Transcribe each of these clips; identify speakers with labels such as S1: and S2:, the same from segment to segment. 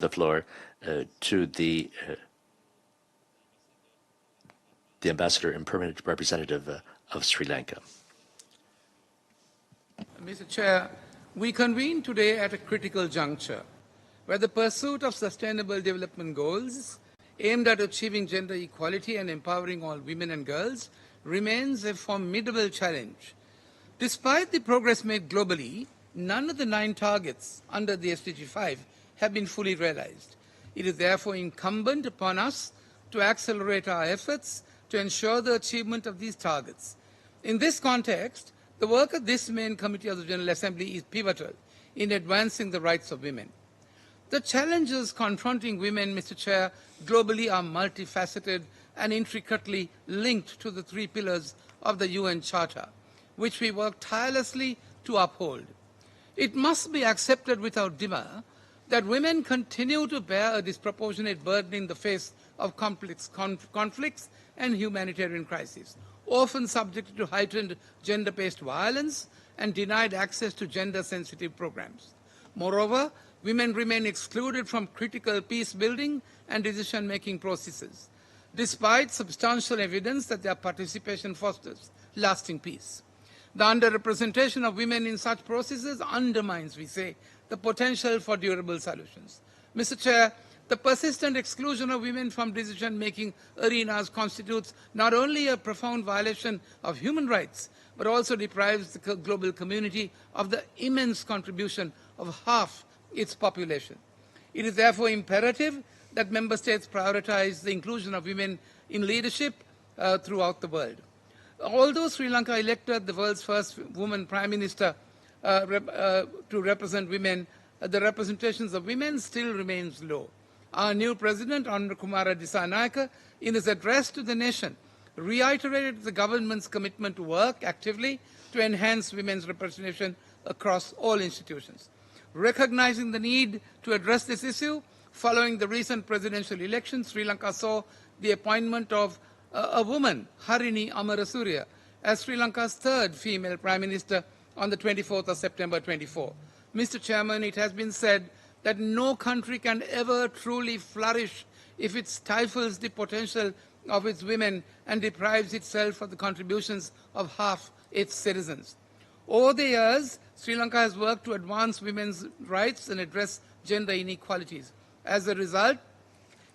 S1: the floor to the Ambassador and Permanent Representative of Sri Lanka.
S2: Mr. Chair, we convene today at a critical juncture where the pursuit of sustainable development goals aimed at achieving gender equality and empowering all women and girls remains a formidable challenge. Despite the progress made globally, none of the 9 targets under the SDG 5 have been fully realized. It is therefore incumbent upon us to accelerate our efforts to ensure the achievement of these targets. In this context, the work of this main committee of the General Assembly is pivotal in advancing the rights of women. The challenges confronting women, Mr. Chair, globally are multifaceted and intricately linked to the 3 pillars of the UN Charter, which we work tirelessly to uphold. It must be accepted without demur that women continue to bear a disproportionate burden in the face of complex conflicts and humanitarian crises, often subjected to heightened gender-based violence and denied access to gender-sensitive programs. Moreover, women remain excluded from critical peace-building and decision-making processes, despite substantial evidence that their participation fosters lasting peace. The underrepresentation of women in such processes undermines, we say, the potential for durable solutions. Mr. Chair, the persistent exclusion of women from decision-making arenas constitutes not only a profound violation of human rights, but also deprives the global community of the immense contribution of half its population. It is therefore imperative that member states prioritize the inclusion of women in leadership throughout the world. Although Sri Lanka elected the world's first woman prime minister to represent women, the representations of women still remains low. Our new president, Honorable Kumara Dissanayake, in his address to the nation, reiterated the government's commitment to work actively to enhance women's representation across all institutions. Recognizing the need to address this issue, following the recent presidential election, Sri Lanka saw the appointment of a woman, Harini Amarasuriya, as Sri Lanka's 3rd female Prime Minister on the 24th of September 24. Mr. Chairman, it has been said that no country can ever truly flourish if it stifles the potential of its women and deprives itself of the contributions of half its citizens. Over the years, Sri Lanka has worked to advance women's rights and address gender inequalities. As a result,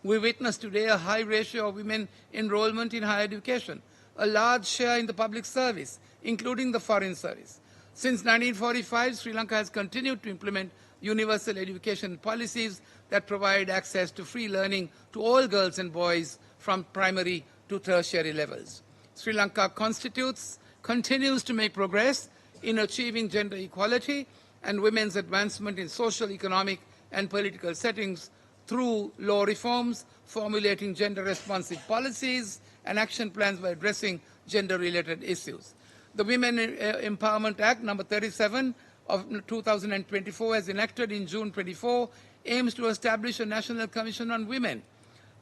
S2: we witness today a high ratio of women enrollment in higher education, a large share in the public service, including the foreign service. Since 1945, Sri Lanka has continued to implement universal education policies that provide access to free learning to all girls and boys from primary to tertiary levels. Sri Lanka continues to make progress in achieving gender equality and women's advancement in social, economic, and political settings through law reforms, formulating gender-responsive policies, and action plans by addressing gender-related issues. The Women Empowerment Act No. 37 of 2024, as enacted in June 24, aims to establish a National Commission on Women,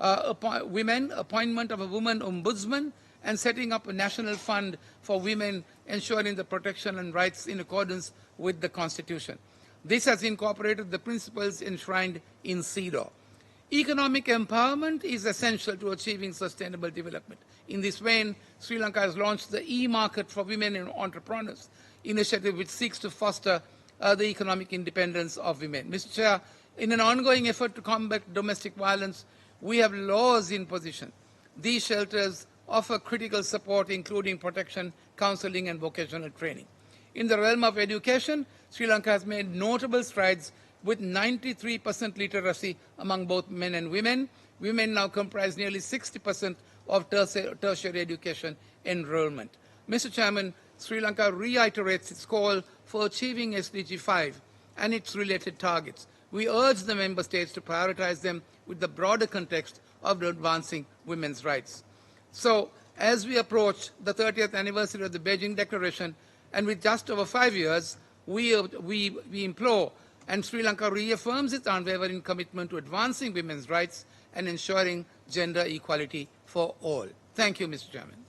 S2: appointment of a woman ombudsman, and setting up a national fund for women, ensuring the protection and rights in accordance with the Constitution. This has incorporated the principles enshrined in CEDAW. Economic empowerment is essential to achieving sustainable development. In this vein, Sri Lanka has launched the e-market for women and entrepreneurs initiative, which seeks to foster the economic independence of women. Mr. Chair, in an ongoing effort to combat domestic violence, we have laws in position. These shelters offer critical support, including protection, counseling, and vocational training. In the realm of education, Sri Lanka has made notable strides with 93% literacy among both men and women. Women now comprise nearly 60% of tertiary education enrollment. Mr. Chairman, Sri Lanka reiterates its call for achieving SDG 5 and its related targets. We urge the member states to prioritize them with the broader context of advancing women's rights. So, as we approach the 30th anniversary of the Beijing Declaration, and with just over 5 years, we implore, and Sri Lanka reaffirms its unwavering commitment to advancing women's rights and ensuring gender equality for all. Thank you, Mr. Chairman.